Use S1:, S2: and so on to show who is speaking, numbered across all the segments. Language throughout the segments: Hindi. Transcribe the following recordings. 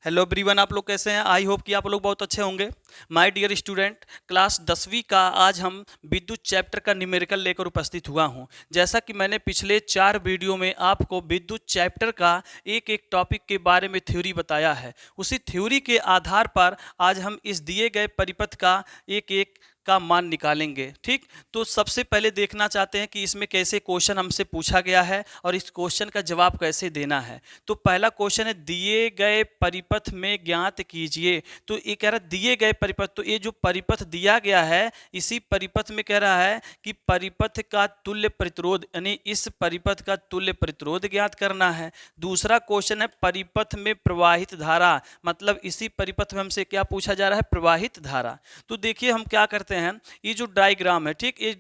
S1: हेलो एवरीवन, आप लोग कैसे हैं? आई होप कि आप लोग बहुत अच्छे होंगे। माय डियर स्टूडेंट, क्लास 10वीं का आज हम विद्युत चैप्टर का न्यूमेरिकल लेकर उपस्थित हुआ हूं। जैसा कि मैंने पिछले 4 वीडियो में आपको विद्युत चैप्टर का एक एक टॉपिक के बारे में थ्योरी बताया है, उसी थ्योरी के आधार पर आज हम इस दिए गए परिपथ का एक एक का मान निकालेंगे। ठीक, तो सबसे पहले देखना चाहते हैं कि इसमें कैसे क्वेश्चन हमसे पूछा गया है और इस क्वेश्चन का जवाब कैसे देना है। तो पहला क्वेश्चन है, दिए गए परिपथ में ज्ञात कीजिए। तो ये कह रहा है दिए गए परिपथ, तो ये जो परिपथ दिया गया है इसी परिपथ में कह रहा है कि परिपथ का तुल्य प्रतिरोध, यानी इस परिपथ का तुल्य प्रतिरोध ज्ञात करना है। दूसरा क्वेश्चन है परिपथ में प्रवाहित धारा, मतलब इसी परिपथ में हमसे क्या पूछा जा रहा है? प्रवाहित धारा। तो देखिए हम क्या करते हैं, ये जो डायग्राम है, ठीक, ये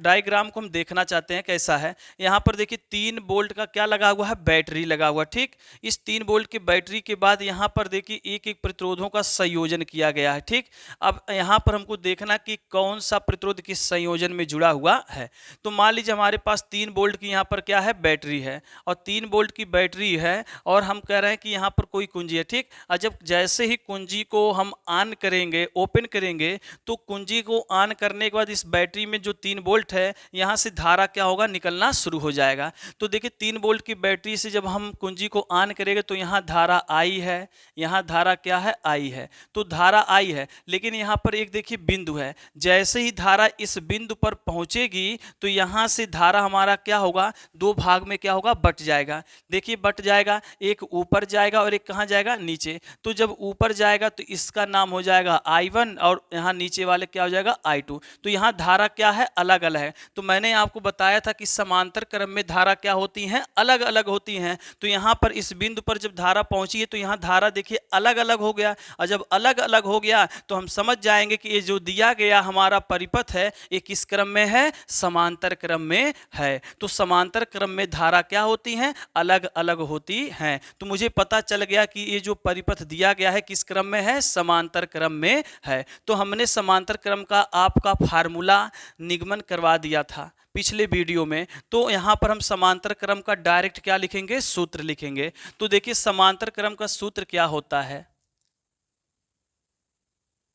S1: डायग्राम को हम देखना चाहते हैं कैसा है। यहाँ पर देखिए 3 वोल्ट का क्या लगा हुआ है? बैटरी लगा हुआ। ठीक, इस 3 वोल्ट की बैटरी के बाद यहाँ पर देखिए एक एक प्रतिरोधों का संयोजन किया गया है। ठीक, अब यहाँ पर हमको देखना कि कौन सा प्रतिरोध किस संयोजन में जुड़ा हुआ है। तो मान लीजिए हमारे पास 3 वोल्ट की यहाँ पर क्या है? बैटरी है, और 3 वोल्ट की बैटरी है और हम कह रहे हैं कि यहाँ पर कोई कुंजी है। ठीक, और जब जैसे ही कुंजी को हम ऑन करेंगे, ओपन करेंगे, तो कुंजी को ऑन करने के बाद इस बैटरी में जो 3 वोल्ट है यहाँ से धारा क्या होगा? निकलना शुरू हो जाएगा। तो देखिए 3 वोल्ट की बैटरी से जब हम कुंजी को ऑन करेंगे तो यहाँ धारा आई है, यहाँ धारा क्या है? आई है। तो धारा आई है, लेकिन यहाँ पर एक देखिए बिंदु है, जैसे ही धारा इस बिंदु पर पहुंचेगी तो यहाँ से धारा हमारा क्या होगा? 2 भाग में क्या होगा? बट जाएगा। देखिए बट जाएगा, एक ऊपर जाएगा और एक कहाँ जाएगा? नीचे। तो जब ऊपर जाएगा तो इसका नाम हो जाएगा I1 और यहाँ नीचे वाले क्या हो जाएगा? I2। तो यहाँ धारा क्या है? अलग अलग है। तो मैंने आपको बताया था कि समांतर क्रम में धारा क्या होती हैं? अलग अलग होती हैं। तो यहाँ पर इस बिंदु पर जब धारा पहुंची है तो यहाँ धारा देखिए अलग अलग हो गया, और जब अलग अलग हो गया तो हम समझ जाएंगे कि ये जो दिया गया हमारा परिपथ है ये किस क्रम में है? समांतर क्रम में है। तो समांतर क्रम में धारा क्या होती हैं? अलग अलग होती हैं। तो मुझे पता चल गया कि ये जो परिपथ दिया गया है किस क्रम में है? समांतर क्रम में है। तो हमने समांतर क्रम का आपका फार्मूला निगमन करवा दिया था पिछले वीडियो में। तो यहाँ पर हम समांतर क्रम का डायरेक्ट क्या लिखेंगे? सूत्र लिखेंगे। तो देखिए समांतर क्रम का सूत्र क्या होता है?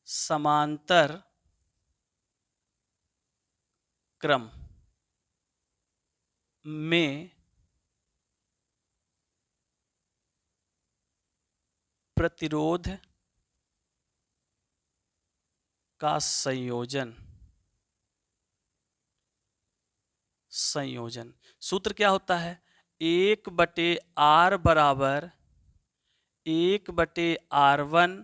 S1: समांतर क्रम में प्रतिरोध का संयोजन सूत्र क्या होता है? 1/R बराबर 1/R1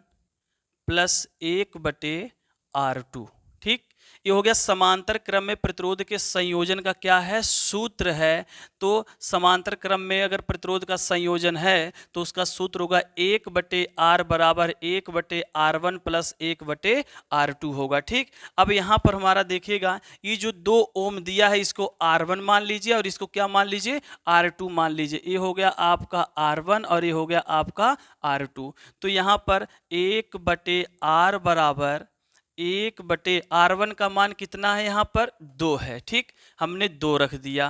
S1: प्लस 1/R2। ठीक, ये हो गया समांतर क्रम में प्रतिरोध के संयोजन का क्या है? सूत्र है। तो समांतर क्रम में अगर प्रतिरोध का संयोजन है तो उसका सूत्र होगा 1/R बराबर 1/R1 प्लस 1/R2 होगा। ठीक, अब यहाँ पर हमारा देखिएगा ये जो 2 ओम दिया है इसको R1 मान लीजिए और इसको क्या मान लीजिए? R2 मान लीजिए। ये हो गया आपका R1 और ये हो गया आपका R2। तो यहाँ पर 1/R बराबर 1/R1 का मान कितना है? यहाँ पर 2 है। ठीक, हमने 2 रख दिया,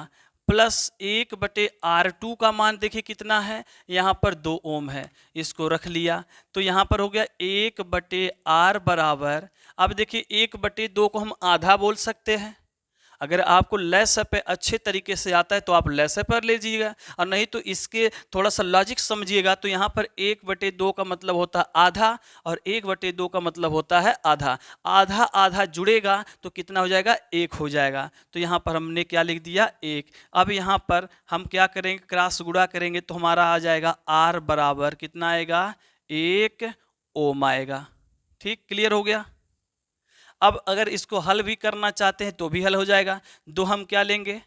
S1: प्लस 1/R2 का मान देखिए कितना है? यहाँ पर 2 ओम है, इसको रख लिया। तो यहाँ पर हो गया 1/R बराबर, अब देखिए 1/2 को हम आधा बोल सकते हैं। अगर आपको लेस पे अच्छे तरीके से आता है तो आप लेस पर ले लीजिएगा, और नहीं तो इसके थोड़ा सा लॉजिक समझिएगा। तो यहाँ पर 1/2 का मतलब होता है आधा और 1/2 का मतलब होता है आधा। आधा आधा जुड़ेगा तो कितना हो जाएगा? 1 हो जाएगा। तो यहाँ पर हमने क्या लिख दिया? 1। अब यहाँ पर हम क्या करेंगे? क्रॉस गुणा करेंगे तो हमारा आ जाएगा R बराबर कितना आएगा? 1 ओम आएगा। ठीक, क्लियर हो गया। अब अगर इसको हल भी करना चाहते हैं तो भी हल हो जाएगा। 2 हम क्या लेंगे?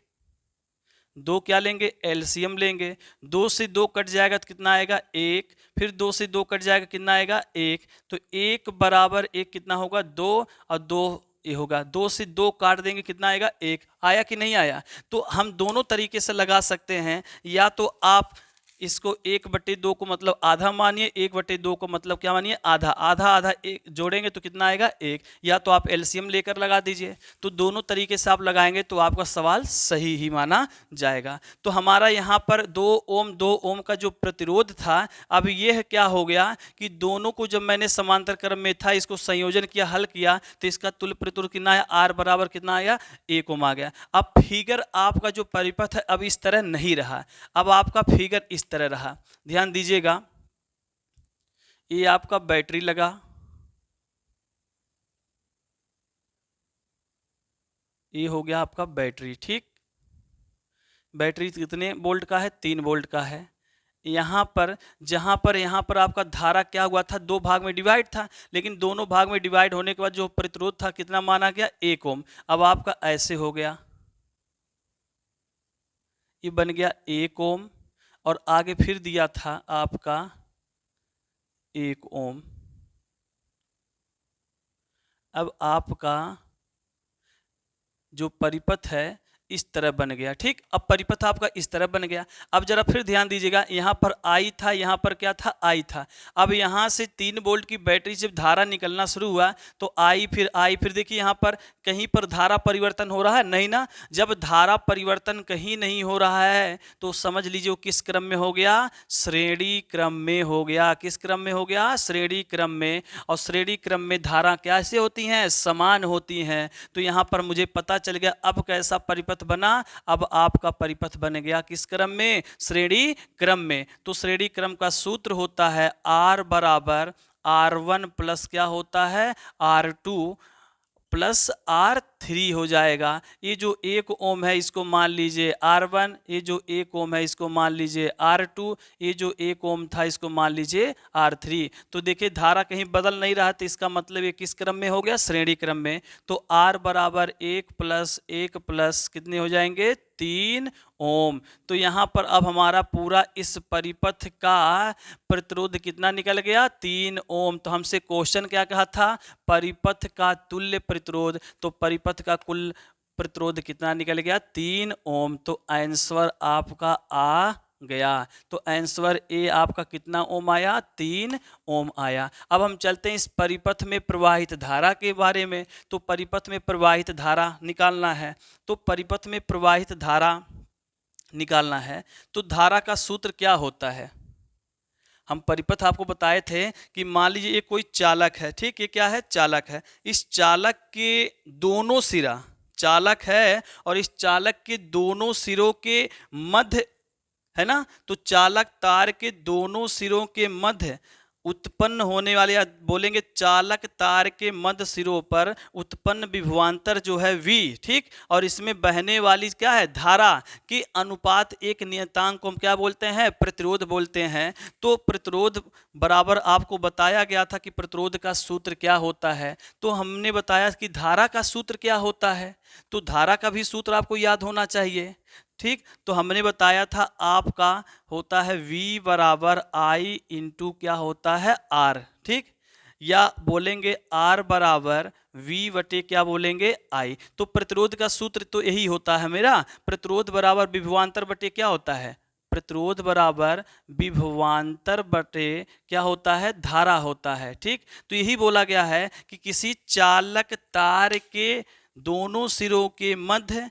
S1: 2 क्या लेंगे? एलसीएम लेंगे। 2 से 2 कट जाएगा तो कितना आएगा? 1। फिर 2 से 2 कट जाएगा, कितना आएगा? 1। तो 1 बराबर 1 कितना होगा? 2, और 2 ये होगा। 2 से 2 काट देंगे, कितना आएगा? 1। आया कि नहीं आया? तो हम दोनों तरीके से लगा सकते हैं। या तो आप इसको 1/2 को मतलब आधा मानिए, 1/2 को मतलब क्या मानिए आधा, आधा आधा एक जोड़ेंगे तो कितना आएगा 1, या तो आप एलसीएम लेकर लगा दीजिए। तो दोनों तरीके से आप लगाएंगे तो आपका सवाल सही ही माना जाएगा। तो हमारा यहाँ पर 2 ओम का जो प्रतिरोध था, अब यह क्या हो गया कि दोनों को जब मैंने समांतर क्रम में था इसको संयोजन किया, हल किया, तो इसका तुल्य प्रतिरोध कितना है, R बराबर कितना आया 1 ओम आ गया। अब फिगर आपका जो परिपथ है अब इस तरह नहीं रहा, अब आपका फिगर इस तरह रहा। ध्यान दीजिएगा, ये आपका बैटरी लगा, ये हो गया आपका बैटरी, ठीक। बैटरी कितने वोल्ट का है, 3 वोल्ट का है। यहाँ पर जहाँ पर यहाँ पर आपका धारा क्या हुआ था, 2 भाग में डिवाइड था, लेकिन दोनों भाग में डिवाइड होने के बाद जो प्रतिरोध था कितना माना गया 1 ओम। अब आपका ऐसे हो गया, ये बन गया 1 ओम और आगे फिर दिया था आपका 1 ओम। अब आपका जो परिपथ है इस तरह बन गया, ठीक। अब परिपथ आपका इस तरह बन गया। अब जरा फिर ध्यान दीजिएगा, यहाँ पर आई था, यहाँ पर क्या था आई था। अब यहाँ से 3 वोल्ट की बैटरी जब धारा निकलना शुरू हुआ तो आई, फिर देखिए यहाँ पर कहीं पर धारा परिवर्तन हो रहा है नहीं ना। जब धारा परिवर्तन कहीं नहीं हो रहा है तो समझ लीजिए वो किस क्रम में हो गया, श्रेणी क्रम में हो गया। किस क्रम में हो गया, श्रेणी क्रम में। और श्रेणी क्रम में धारा कैसे होती हैं, समान होती हैं। तो यहाँ पर मुझे पता चल गया अब कैसा परिपथ बना, अब आपका परिपथ बन गया किस क्रम में, श्रेणी क्रम में। तो श्रेणी क्रम का सूत्र होता है R बराबर R1 प्लस क्या होता है R2 प्लस R3 हो जाएगा। ये जो 1 ओम है इसको मान लीजिए R1, ये जो 1 ओम है इसको मान लीजिए R2, ये जो 1 ओम था इसको मान लीजिए R3। तो देखिए धारा कहीं बदल नहीं रहा, तो इसका मतलब ये किस क्रम में हो गया, श्रेणी क्रम में। तो R बराबर 1 प्लस 1 प्लस कितने हो जाएंगे 3 ओम। तो यहाँ पर अब हमारा पूरा इस परिपथ का प्रतिरोध कितना निकल गया 3 ओम। तो हमसे क्वेश्चन क्या कहा था, परिपथ का तुल्य प्रतिरोध। तो परिपथ का कुल प्रतिरोध कितना निकल गया 3 ओम। तो आंसर आपका आ गया। तो आंसर ए आपका कितना ओम आया, 3 ओम आया। अब हम चलते हैं इस परिपथ में प्रवाहित धारा के बारे में। तो परिपथ में प्रवाहित धारा निकालना है, तो परिपथ में प्रवाहित धारा निकालना है तो धारा का सूत्र क्या होता है। हम परिपथ आपको बताए थे कि मान लीजिए ये कोई चालक है, ठीक। ये क्या है, चालक है। इस चालक के दोनों सिरा, चालक है और इस चालक के दोनों सिरों के मध्य है ना, तो चालक तार के दोनों सिरों के मध्य उत्पन्न होने वाले, या बोलेंगे चालक तार के मध्य सिरों पर उत्पन्न विभवांतर जो है V, ठीक। और इसमें बहने वाली क्या है, धारा के अनुपात एक नियतांक को हम क्या बोलते हैं, प्रतिरोध बोलते हैं। तो प्रतिरोध बराबर आपको बताया गया था कि प्रतिरोध का सूत्र क्या होता है। तो हमने बताया कि धारा का सूत्र क्या होता है, तो धारा का भी सूत्र आपको याद होना चाहिए, ठीक। तो हमने बताया था आपका होता है V बराबर I इंटू क्या होता है R, ठीक। या बोलेंगे R बराबर V बटे क्या बोलेंगे I। तो प्रतिरोध का सूत्र तो यही होता है मेरा, प्रतिरोध बराबर विभवांतर बटे क्या होता है, प्रतिरोध बराबर विभवांतर बटे क्या होता है, धारा होता है, ठीक। तो यही बोला गया है कि किसी चालक तार के दोनों सिरों के मध्य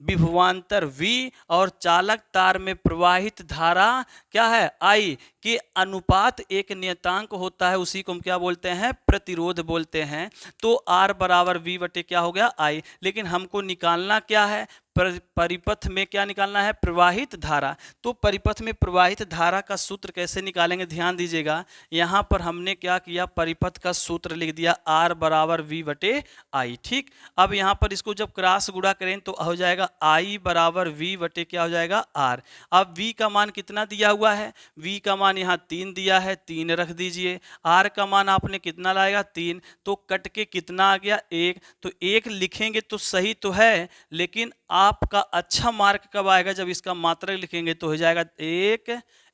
S1: विभवांतर V और चालक तार में प्रवाहित धारा क्या है I के अनुपात एक नियतांक होता है, उसी को हम क्या बोलते हैं, प्रतिरोध बोलते हैं। तो R बराबर V बटे क्या हो गया I। लेकिन हमको निकालना क्या है, परिपथ में क्या निकालना है, प्रवाहित धारा। तो परिपथ में प्रवाहित धारा का सूत्र कैसे निकालेंगे, ध्यान दीजिएगा। यहाँ पर हमने क्या किया, परिपथ का सूत्र लिख दिया R बराबर V बटे I, ठीक। अब यहाँ पर इसको जब क्रॉस गुणा करें तो हो जाएगा I बराबर V बटे क्या हो जाएगा R। अब V का मान कितना दिया हुआ है, V का मान यहाँ 3 दिया है, 3 रख दीजिए। R का मान आपने कितना लाएगा 3, तो कट के कितना आ गया 1। तो 1 लिखेंगे तो सही तो है, लेकिन आपका अच्छा मार्क कब आएगा, जब इसका मात्रक लिखेंगे तो हो जाएगा 1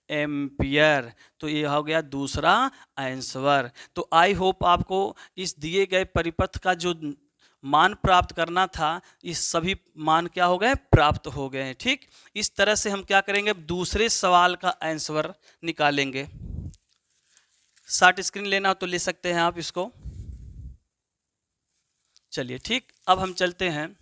S1: एम्पियर। तो ये हो गया दूसरा आंसर। तो आई होप आपको इस दिए गए परिपथ का जो मान प्राप्त करना था, इस सभी मान क्या हो गए, प्राप्त हो गए हैं। ठीक, इस तरह से हम क्या करेंगे, अब दूसरे सवाल का आंसर निकालेंगे। शॉर्ट स्क्रीन लेना हो तो ले सकते हैं आप इसको। चलिए ठीक, अब हम चलते हैं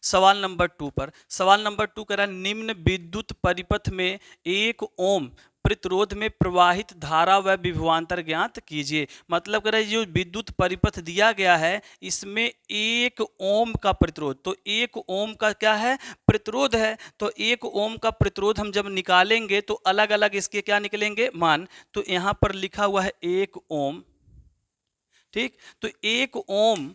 S1: सवाल नंबर 2 पर। सवाल नंबर 2 कह रहा है, निम्न विद्युत परिपथ में 1 ओम प्रतिरोध में प्रवाहित धारा व विभवांतर ज्ञात कीजिए। मतलब कह रहा है जो विद्युत परिपथ दिया गया है इसमें 1 ओम का प्रतिरोध, तो 1 ओम का क्या है, प्रतिरोध है। तो 1 ओम का प्रतिरोध हम जब निकालेंगे तो अलग अलग इसके क्या निकलेंगे, मान। तो यहां पर लिखा हुआ है 1 ओम। ठीक, तो 1 ओम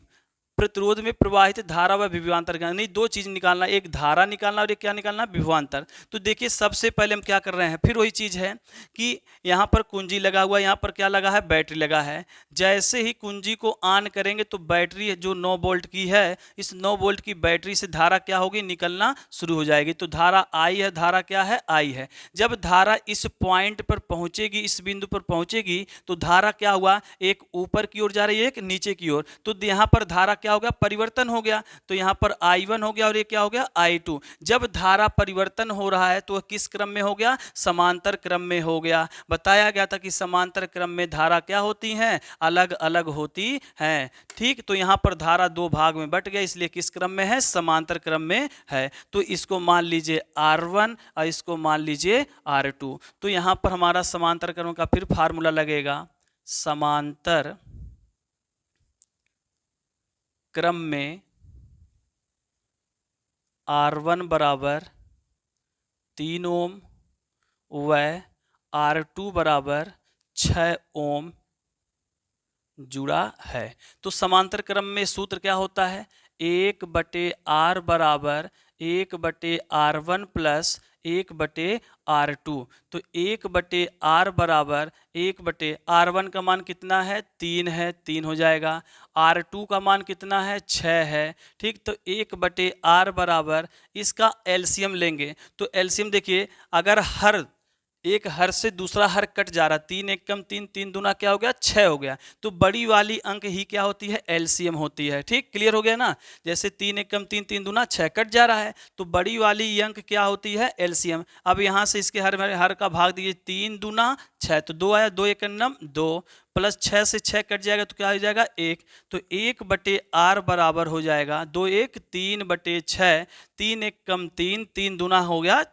S1: प्रतिरोध में प्रवाहित धारा व विभवांतर, नहीं दो चीज निकालना, एक धारा निकालना और एक क्या निकालना, विभवांतर। तो देखिए सबसे पहले हम क्या कर रहे हैं, फिर वही चीज है कि यहाँ पर कुंजी लगा हुआ है, यहाँ पर क्या लगा है, बैटरी लगा है। जैसे ही कुंजी को ऑन करेंगे तो बैटरी जो 9 वोल्ट की है, इस 9 वोल्ट की बैटरी से धारा क्या होगी, निकलना शुरू हो जाएगी। तो धारा आई है, धारा क्या है, आई है। जब धारा इस पॉइंट पर पहुंचेगी, इस बिंदु पर पहुंचेगी, तो धारा क्या हुआ, एक ऊपर की ओर जा रही है, एक नीचे की ओर। तो यहाँ पर धारा क्या हो गया, परिवर्तन हो गया। तो यहां पर I1 हो गया और ये क्या हो गया, I2। जब धारा परिवर्तन हो रहा है तो किस क्रम में हो गया, समांतर क्रम में हो गया। बताया गया था कि समांतर क्रम में धारा क्या होती हैं, अलग अलग होती हैं। ठीक, तो यहां पर धारा दो भाग में बट गया, इसलिए किस क्रम में है, समांतर क्रम में है। तो इसको मान लीजिए R1 और इसको मान लीजिए R2। तो यहां पर हमारा समांतर क्रम का फिर फार्मूला लगेगा, समांतर क्रम में R1 बराबर 3 ओम व R2 बराबर 6 ओम जुड़ा है। तो समांतर क्रम में सूत्र क्या होता है, 1/R बराबर 1/R1 प्लस 1/R2। तो 1/R बराबर 1/R1 का मान कितना है, 3 है, 3 हो जाएगा। R2 का मान कितना है, 6 है। ठीक, तो 1/R बराबर, इसका एलसीएम लेंगे। तो एलसीएम देखिए, अगर हर एक हर से दूसरा हर कट जा रहा, 3 एकम 3, 3 दूना क्या हो गया, 6 हो गया। तो बड़ी वाली अंक ही क्या होती है, एलसीएम होती है। ठीक, क्लियर हो गया ना। जैसे 3 एकम 3, 3 दूना 6 कट जा रहा है, तो बड़ी वाली अंक क्या होती है, एलसीएम। अब यहाँ से इसके हर का भाग दीजिए, 3 दूना 6, तो 2 आया, 2 एकम 2 प्लस 6 से 6 कट जाएगा तो क्या हो जाएगा, 1। तो 1/R बराबर हो जाएगा 2 1 3/6, 3 एकम 3, 3 दूना हो गया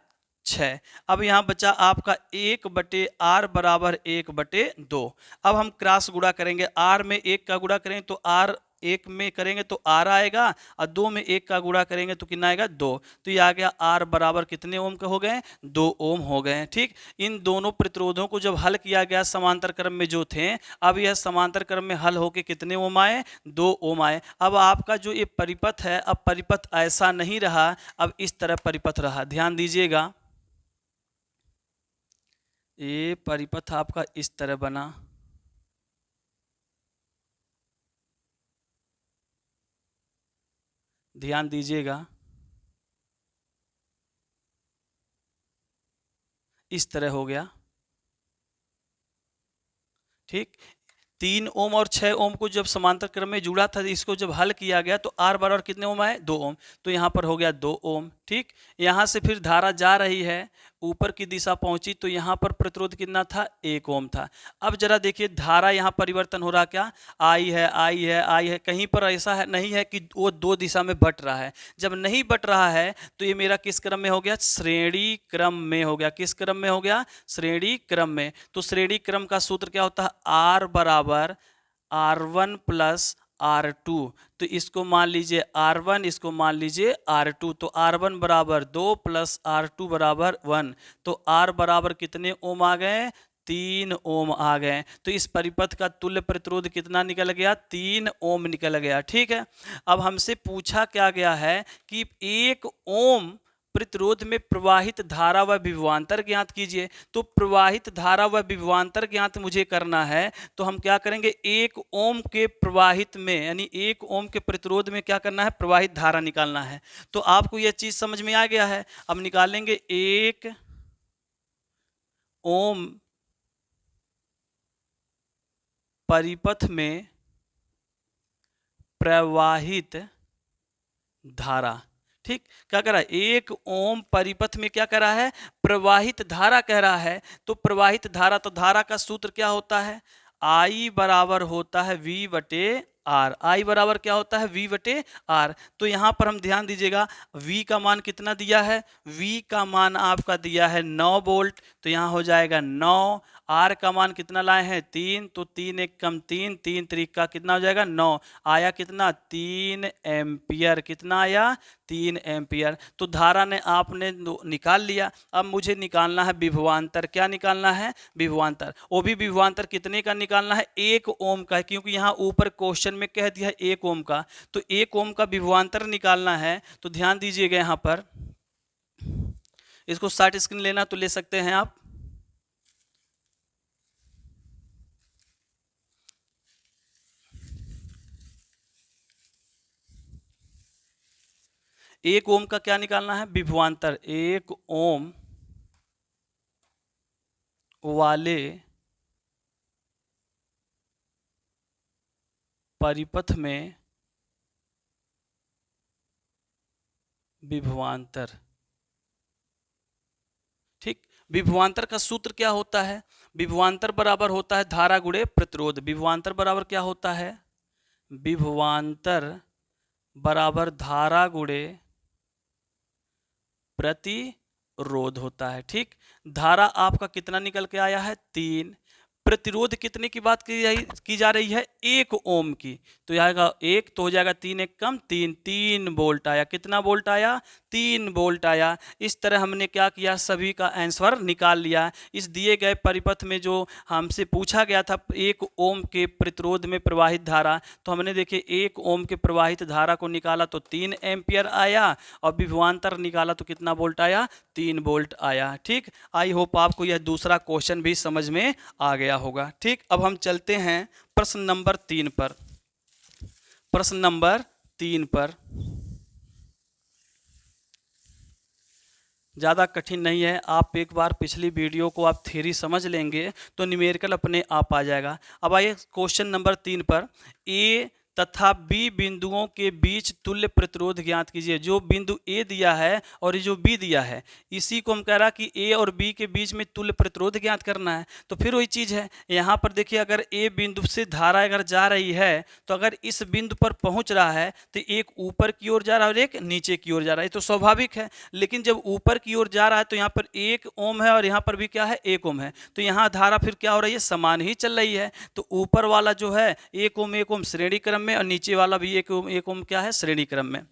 S1: 6। अब यहाँ बचा आपका 1/R बराबर 1/2। अब हम क्रॉस गुणा करेंगे, R में 1 का गुणा करेंगे तो R 1 में करेंगे तो R आएगा, और 2 में 1 का गुणा करेंगे तो कितना आएगा, 2। तो ये आ गया R बराबर कितने ओम के हो गए, 2 ओम हो गए। ठीक, इन दोनों प्रतिरोधों को जब हल किया गया समांतर क्रम में जो थे, अब यह समांतर क्रम में हल होके कितने ओम आए, 2 ओम आए। अब आपका जो ये परिपथ है, अब परिपथ ऐसा नहीं रहा, अब इस तरह परिपथ रहा। ध्यान दीजिएगा, ये परिपथ आपका इस तरह बना। ध्यान दीजिएगा, इस तरह हो गया। ठीक, 3 ओम और 6 ओम को जब समांतर क्रम में जुड़ा था, इसको जब हल किया गया तो R बराबर कितने ओम आए, 2 ओम। तो यहाँ पर हो गया 2 ओम। ठीक, यहाँ से फिर धारा जा रही है, ऊपर की दिशा पहुंची, तो यहाँ पर प्रतिरोध कितना था, 1 ओम था। अब जरा देखिए धारा यहाँ परिवर्तन हो रहा, क्या आई है, आई है, आई है। कहीं पर ऐसा है नहीं है कि वो 2 दिशा में बट रहा है। जब नहीं बट रहा है तो ये मेरा किस क्रम में हो गया, श्रेणी क्रम में हो गया। किस क्रम में हो गया, श्रेणी क्रम में। तो श्रेणी क्रम का सूत्र क्या होता है, R बराबर R1 प्लस R2। तो इसको मान लीजिए R1, इसको मान लीजिए R2। तो R1 बराबर 2 प्लस R2 बराबर 1। तो R बराबर कितने ओम आ गए, 3 ओम आ गए। तो इस परिपथ का तुल्य प्रतिरोध कितना निकल गया, 3 ओम निकल गया। ठीक है, अब हमसे पूछा क्या गया है कि 1 ओम प्रतिरोध में प्रवाहित धारा व विभवांतर ज्ञात कीजिए। तो प्रवाहित धारा व विभवांतर ज्ञात मुझे करना है, तो हम क्या करेंगे, 1 ओम के प्रवाहित में, यानी 1 ओम के प्रतिरोध में क्या करना है, प्रवाहित धारा निकालना है। तो आपको यह चीज समझ में आ गया है। अब निकालेंगे 1 ओम परिपथ में प्रवाहित धारा। ठीक, क्या कह रहा है, 1 ओम परिपथ में क्या कह रहा है, प्रवाहित धारा कह रहा है। तो प्रवाहित धारा, तो धारा का सूत्र क्या होता है, I बराबर होता है V बटे आर। आई बराबर क्या होता है, V बटे आर। तो यहाँ पर हम ध्यान दीजिएगा, V का मान कितना दिया है, V का मान आपका दिया है 9 वोल्ट, तो यहाँ हो जाएगा 9। आर का मान कितना लाए हैं, 3, तो 3 एक कम 3, 3 त्रिका कितना हो जाएगा 9, आया कितना 3 एम्पियर, कितना आया 3 एम्पियर। तो धारा ने आपने निकाल लिया। अब मुझे निकालना है विभवांतर। क्या निकालना है, विभवांतर। वो भी विभवांतर कितने का निकालना है, 1 ओम का है, क्योंकि यहाँ ऊपर क्वेश्चन में कह दिया है 1 ओम का, तो 1 ओम का विभवांतर निकालना है। तो ध्यान दीजिएगा, यहाँ पर इसको शॉर्ट स्क्रीन लेना तो ले सकते हैं आप। एक ओम का क्या निकालना है, विभवांतर। 1 ओम वाले परिपथ में विभवांतर। ठीक, विभवांतर का सूत्र क्या होता है, विभवांतर बराबर होता है धारा गुणे प्रतिरोध। विभवांतर बराबर क्या होता है, विभवांतर बराबर धारा गुणे प्रतिरोध होता है। ठीक, धारा आपका कितना निकल के आया है, 3। प्रतिरोध कितने की बात की जा रही है, 1 ओम की, तो आएगा 1, तो हो जाएगा 3 एक कम 3, 3 वोल्ट आया। कितना वोल्ट आया, 3 वोल्ट आया। इस तरह हमने क्या किया, सभी का आंसर निकाल लिया। इस दिए गए परिपथ में जो हमसे पूछा गया था 1 ओम के प्रतिरोध में प्रवाहित धारा, तो हमने देखे 1 ओम के प्रवाहित धारा को निकाला तो 3 एम्पियर आया, और विभवांतर निकाला तो कितना वोल्ट आया, 3 वोल्ट आया। ठीक, आई होप आपको यह दूसरा क्वेश्चन भी समझ में आ गया होगा। ठीक, अब हम चलते हैं प्रश्न नंबर 3 पर। प्रश्न नंबर 3 पर ज़्यादा कठिन नहीं है, आप एक बार पिछली वीडियो को आप थ्योरी समझ लेंगे तो न्यूमेरिकल अपने आप आ जाएगा। अब आइए क्वेश्चन नंबर 3 पर, ए तथा बी बिंदुओं के बीच तुल्य प्रतिरोध ज्ञात कीजिए। जो बिंदु ए दिया है और जो बी दिया है, इसी को हम कह रहा कि ए और बी के बीच में तुल्य प्रतिरोध ज्ञात करना है। तो फिर वही चीज़ है, यहाँ पर देखिए, अगर ए बिंदु से धारा अगर जा रही है, तो अगर इस बिंदु पर पहुँच रहा है तो एक ऊपर की ओर जा रहा है और एक नीचे की ओर जा रहा है, ये तो स्वाभाविक है। लेकिन जब ऊपर की ओर जा रहा है तो यहाँ पर 1 ओम है और यहाँ पर भी क्या है, 1 ओम है, तो यहाँ धारा फिर क्या हो रही है, समान ही चल रही है। तो ऊपर वाला जो है 1 ओम 1 ओम श्रेणी क्रम में, और नीचे वाला भी 1 ओम क्या है, श्रेणी क्रम में।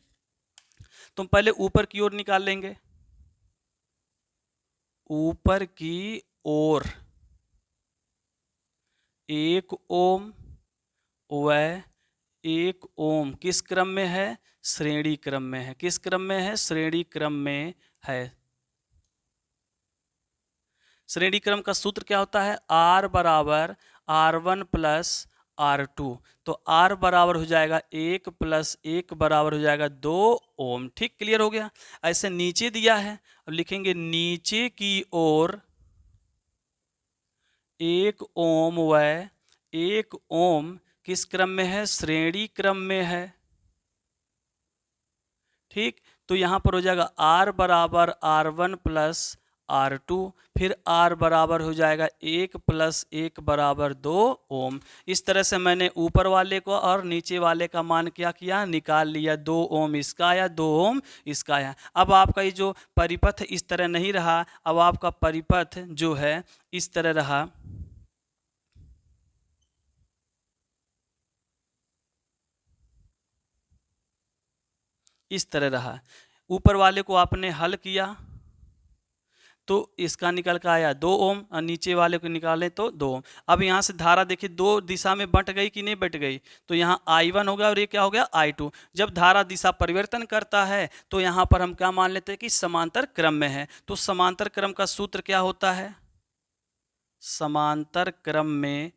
S1: तुम पहले ऊपर की ओर निकाल लेंगे, ऊपर की ओर 1 ओम व 1 ओम किस क्रम में है, श्रेणी क्रम में है। किस क्रम में है, श्रेणी क्रम में है। श्रेणी क्रम का सूत्र क्या होता है, R बराबर R1 प्लस R2। तो R बराबर हो जाएगा 1 प्लस 1 बराबर हो जाएगा 2 ओम। ठीक, क्लियर हो गया। ऐसे नीचे दिया है, अब लिखेंगे नीचे की ओर 1 ओम व 1 ओम किस क्रम में है, श्रेणी क्रम में है। ठीक, तो यहाँ पर हो जाएगा R बराबर R1 प्लस R2, फिर R बराबर हो जाएगा 1 प्लस 1 बराबर 2 ओम। इस तरह से मैंने ऊपर वाले को और नीचे वाले का मान क्या किया, निकाल लिया। 2 ओम इसका आया, 2 ओम इसका आया। अब आपका ये जो परिपथ इस तरह नहीं रहा, अब आपका परिपथ जो है इस तरह रहा। इस तरह रहा, ऊपर वाले को आपने हल किया तो इसका निकल कर आया 2 ओम, और नीचे वाले को निकालें तो 2 ओम। अब यहाँ से धारा देखिए 2 दिशा में बंट गई कि नहीं बंट गई, तो यहाँ I1 हो गया और ये क्या हो गया, I2। जब धारा दिशा परिवर्तन करता है तो यहाँ पर हम क्या मान लेते हैं कि समांतर क्रम में है। तो समांतर क्रम का सूत्र क्या होता है, समांतर क्रम में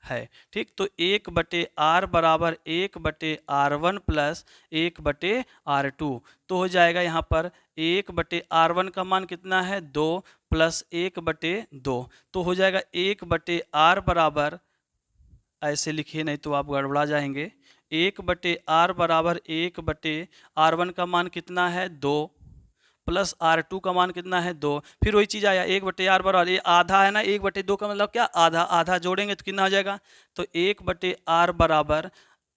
S1: है। ठीक, तो 1/R बराबर 1/R1 प्लस 1/R2। तो हो जाएगा यहाँ पर 1/R1 का मान कितना है, 2 प्लस 1/2, तो हो जाएगा 1/R बराबर ऐसे लिखिए, नहीं तो आप गड़बड़ा जाएंगे। 1/r बराबर 1/r1 का मान कितना है 2, प्लस R2 का मान कितना है 2। फिर वही चीज़ आया 1/r बराबर, ये आधा है ना, 1/2 का मतलब क्या, आधा। आधा जोड़ेंगे तो कितना आ जाएगा, तो 1/r बराबर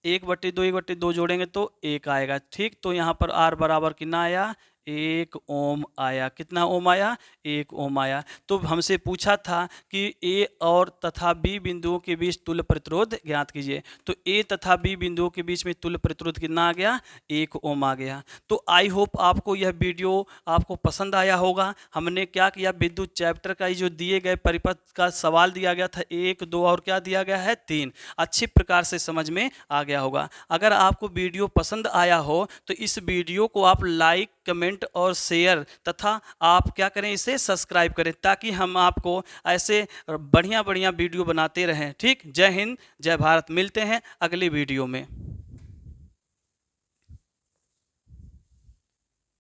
S1: 1/2, 1/2 जोड़ेंगे तो 1 आएगा। ठीक, तो यहाँ पर R बराबर कितना आया, 1 ओम आया। कितना ओम आया, 1 ओम आया। तो हमसे पूछा था कि ए और तथा बी बिंदुओं के बीच तुल्य प्रतिरोध ज्ञात कीजिए। तो ए तथा बी बिंदुओं के बीच में तुल्य प्रतिरोध कितना आ गया, 1 ओम आ गया। तो आई होप आपको यह वीडियो आपको पसंद आया होगा। हमने क्या किया, विद्युत चैप्टर का जो दिए गए परिपथ का सवाल दिया गया था 1, 2 और क्या दिया गया है 3, अच्छी प्रकार से समझ में आ गया होगा। अगर आपको वीडियो पसंद आया हो तो इस वीडियो को आप लाइक, कमेंट और शेयर तथा आप क्या करें, इसे सब्सक्राइब करें, ताकि हम आपको ऐसे बढ़िया बढ़िया वीडियो बनाते रहें। ठीक, जय हिंद, जय भारत। मिलते हैं अगली वीडियो में।